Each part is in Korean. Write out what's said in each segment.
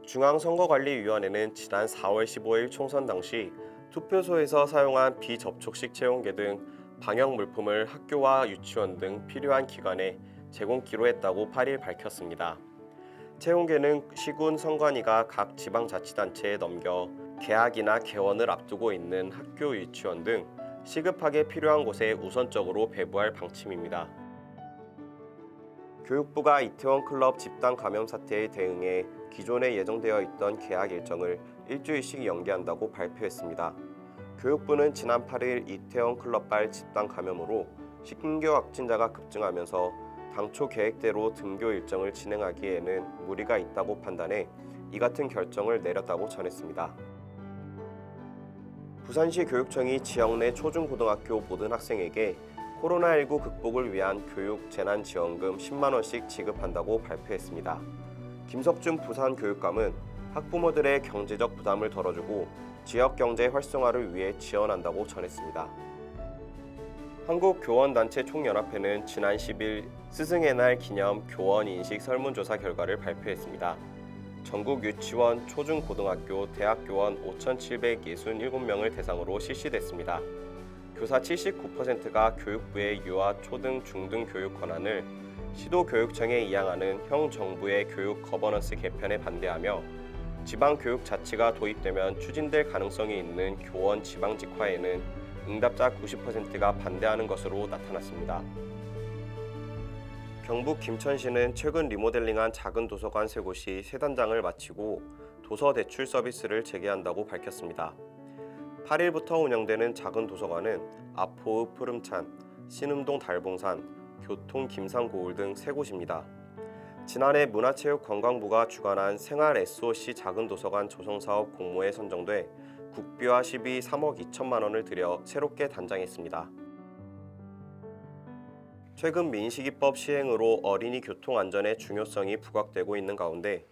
중앙선거관리위원회는 지난 4월 15일 총선 당시 투표소에서 사용한 비접촉식 체온계 등 방역 물품을 학교와 유치원 등 필요한 기관에 제공키로 했다고 8일 밝혔습니다. 체온계는 시군 선관위가 각 지방자치단체에 넘겨 개학이나 개원을 앞두고 있는 학교, 유치원 등 시급하게 필요한 곳에 우선적으로 배부할 방침입니다. 교육부가 이태원 클럽 집단 감염 사태에 대응해 기존에 예정되어 있던 개학 일정을 일주일씩 연기한다고 발표했습니다. 교육부는 지난 8일 이태원 클럽발 집단 감염으로 신규 확진자가 급증하면서 당초 계획대로 등교 일정을 진행하기에는 무리가 있다고 판단해 이 같은 결정을 내렸다고 전했습니다. 부산시 교육청이 지역 내 초중고등학교 모든 학생에게 코로나19 극복을 위한 교육 재난지원금 10만 원씩 지급한다고 발표했습니다. 김석준 부산교육감은 학부모들의 경제적 부담을 덜어주고 지역 경제 활성화를 위해 지원한다고 전했습니다. 한국교원단체 총연합회는 지난 10일 스승의 날 기념 교원 인식 설문조사 결과를 발표했습니다. 전국 유치원, 초중고등학교, 대학교원 5,767명을 대상으로 실시됐습니다. 교사 79%가 교육부의 유아, 초등, 중등 교육 권한을 시도교육청에 이양하는 형 정부의 교육 거버넌스 개편에 반대하며 지방교육자치가 도입되면 추진될 가능성이 있는 교원 지방직화에는 응답자 90%가 반대하는 것으로 나타났습니다. 경북 김천시는 최근 리모델링한 작은 도서관 3곳이 새 단장을 마치고 도서 대출 서비스를 재개한다고 밝혔습니다. 8일부터 운영되는 작은 도서관은 아포읍 푸름찬, 신음동 달봉산, 교통 김산고을 등 3곳입니다. 지난해 문화체육관광부가 주관한 생활 SOC 작은 도서관 조성사업 공모에 선정돼 국비와 시비 3억 2천만 원을 들여 새롭게 단장했습니다. 최근 민식이법 시행으로 어린이 교통 안전의 중요성이 부각되고 있는 가운데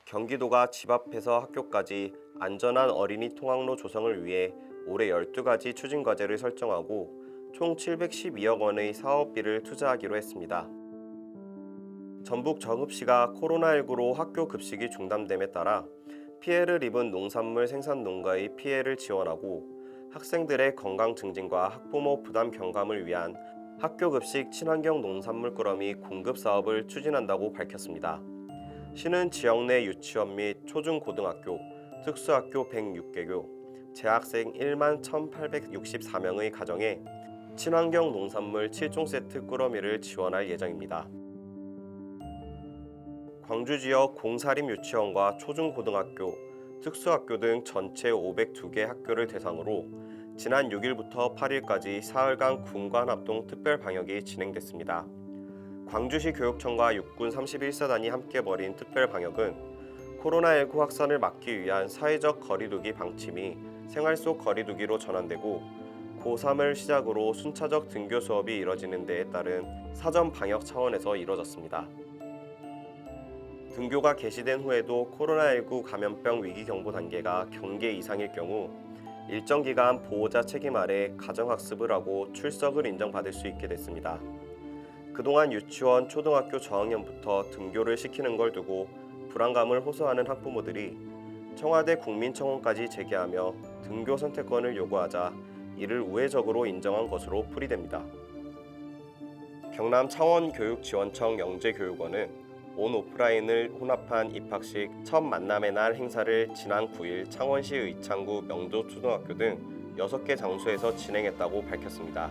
경기도가 집 앞에서 학교까지 안전한 어린이 통학로 조성을 위해 올해 12가지 추진과제를 설정하고 총 712억 원의 사업비를 투자하기로 했습니다. 전북 정읍시가 코로나19로 학교 급식이 중단됨에 따라 피해를 입은 농산물 생산 농가의 피해를 지원하고 학생들의 건강 증진과 학부모 부담 경감을 위한 학교 급식 친환경 농산물 꾸러미 공급 사업을 추진한다고 밝혔습니다. 시는 지역 내 유치원 및 초중고등학교, 특수학교 106개교, 재학생 1만 1,864명의 가정에 친환경 농산물 7종 세트 꾸러미를 지원할 예정입니다. 광주 지역 공사림 유치원과 초중고등학교, 특수학교 등 전체 502개 학교를 대상으로 지난 6일부터 8일까지 사흘간 군관 합동 특별 방역이 진행됐습니다. 광주시 교육청과 육군 31사단이 함께 벌인 특별 방역은 코로나19 확산을 막기 위한 사회적 거리두기 방침이 생활 속 거리두기로 전환되고 고3을 시작으로 순차적 등교 수업이 이뤄지는 데에 따른 사전 방역 차원에서 이뤄졌습니다. 등교가 개시된 후에도 코로나19 감염병 위기경보 단계가 경계 이상일 경우 일정 기간 보호자 책임 아래 가정학습을 하고 출석을 인정받을 수 있게 됐습니다. 그동안 유치원, 초등학교 저학년부터 등교를 시키는 걸 두고 불안감을 호소하는 학부모들이 청와대 국민청원까지 제기하며 등교 선택권을 요구하자 이를 우회적으로 인정한 것으로 풀이됩니다. 경남 창원교육지원청 영재교육원은 온 오프라인을 혼합한 입학식 첫 만남의 날 행사를 지난 9일 창원시 의창구 명도초등학교 등 6개 장소에서 진행했다고 밝혔습니다.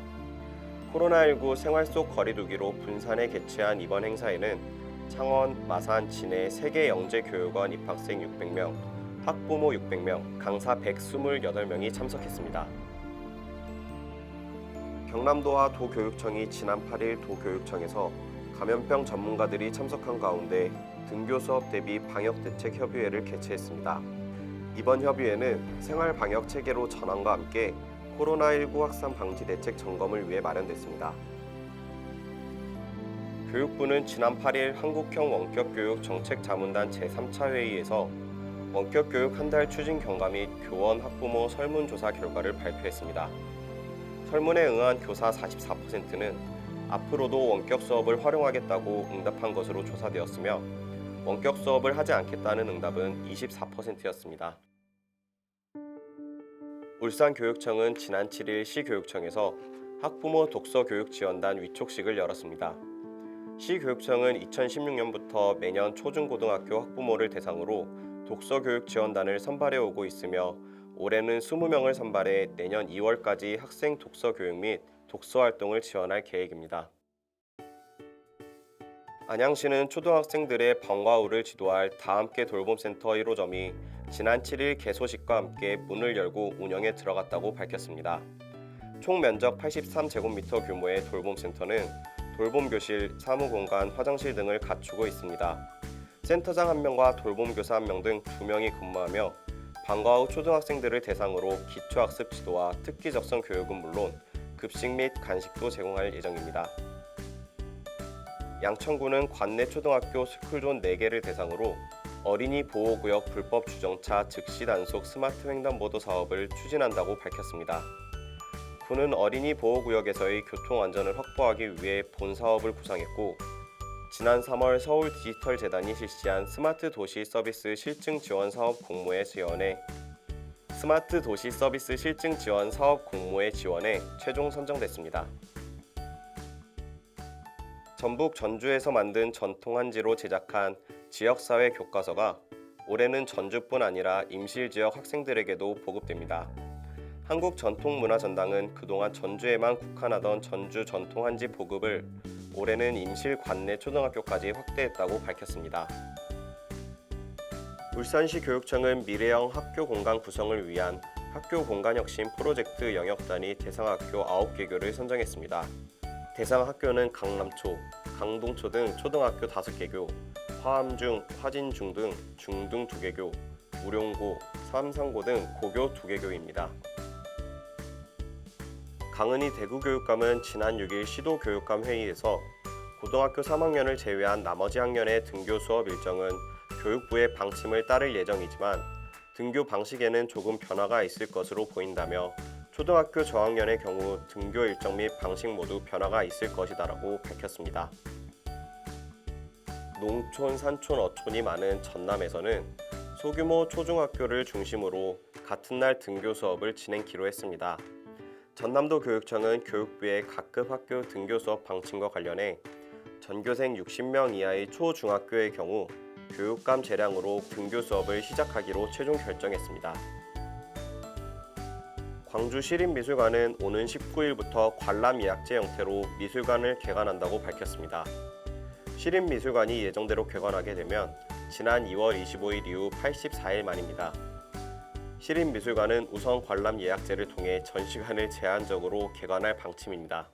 코로나19 생활 속 거리두기로 분산해 개최한 이번 행사에는 창원, 마산, 진해 3개 영재교육원 입학생 600명, 학부모 600명, 강사 128명이 참석했습니다. 경남도와 도교육청이 지난 8일 도교육청에서 감염병 전문가들이 참석한 가운데 등교 수업 대비 방역대책협의회를 개최했습니다. 이번 협의회는 생활방역 체계로 전환과 함께 코로나19 확산 방지 대책 점검을 위해 마련됐습니다. 교육부는 지난 8일 한국형 원격교육 정책자문단 제3차 회의에서 원격교육 한 달 추진 경과 및 교원 학부모 설문조사 결과를 발표했습니다. 설문에 응한 교사 44%는 앞으로도 원격 수업을 활용하겠다고 응답한 것으로 조사되었으며 원격 수업을 하지 않겠다는 응답은 24%였습니다. 울산교육청은 지난 7일 시교육청에서 학부모 독서교육지원단 위촉식을 열었습니다. 시교육청은 2016년부터 매년 초중고등학교 학부모를 대상으로 독서교육지원단을 선발해 오고 있으며 올해는 20명을 선발해 내년 2월까지 학생 독서교육 및 독서활동을 지원할 계획입니다. 안양시는 초등학생들의 방과 후를 지도할 다함께 돌봄센터 1호점이 지난 7일 개소식과 함께 문을 열고 운영에 들어갔다고 밝혔습니다. 총 면적 83제곱미터 규모의 돌봄센터는 돌봄교실, 사무공간, 화장실 등을 갖추고 있습니다. 센터장 1명과 돌봄교사 1명 등 2명이 근무하며 방과 후 초등학생들을 대상으로 기초학습 지도와 특기 적성 교육은 물론 급식 및 간식도 제공할 예정입니다. 양천구는 관내 초등학교 스쿨존 4개를 대상으로 어린이 보호구역 불법 주정차 즉시 단속 스마트 횡단보도 사업을 추진한다고 밝혔습니다. 구는 어린이 보호구역에서의 교통안전을 확보하기 위해 본 사업을 구상했고 지난 3월 서울디지털재단이 실시한 스마트 도시 서비스 실증 지원 사업 공모에 지원해 최종 선정됐습니다. 전북 전주에서 만든 전통 한지로 제작한 지역사회 교과서가 올해는 전주뿐 아니라 임실지역 학생들에게도 보급됩니다. 한국전통문화전당은 그동안 전주에만 국한하던 전주 전통 한지 보급을 올해는 임실 관내 초등학교까지 확대했다고 밝혔습니다. 울산시 교육청은 미래형 학교 공간 구성을 위한 학교 공간 혁신 프로젝트 영역단위 대상학교 9개교를 선정했습니다. 대상 학교는 강남초, 강동초 등 초등학교 5개교, 화암중, 화진중 등 중등 2개교, 무룡고, 삼상고 등 고교 2개교입니다. 강은희 대구교육감은 지난 6일 시도교육감 회의에서 고등학교 3학년을 제외한 나머지 학년의 등교 수업 일정은 교육부의 방침을 따를 예정이지만 등교 방식에는 조금 변화가 있을 것으로 보인다며 초등학교 저학년의 경우 등교 일정 및 방식 모두 변화가 있을 것이다라고 밝혔습니다. 농촌, 산촌, 어촌이 많은 전남에서는 소규모 초중학교를 중심으로 같은 날 등교 수업을 진행키로 했습니다. 전남도 교육청은 교육부의 각급 학교 등교 수업 방침과 관련해 전교생 60명 이하의 초중학교의 경우 교육감 재량으로 등교 수업을 시작하기로 최종 결정했습니다. 광주시립미술관은 오는 19일부터 관람 예약제 형태로 미술관을 개관한다고 밝혔습니다. 시립미술관이 예정대로 개관하게 되면 지난 2월 25일 이후 84일 만입니다. 시립미술관은 우선 관람 예약제를 통해 전시관을 제한적으로 개관할 방침입니다.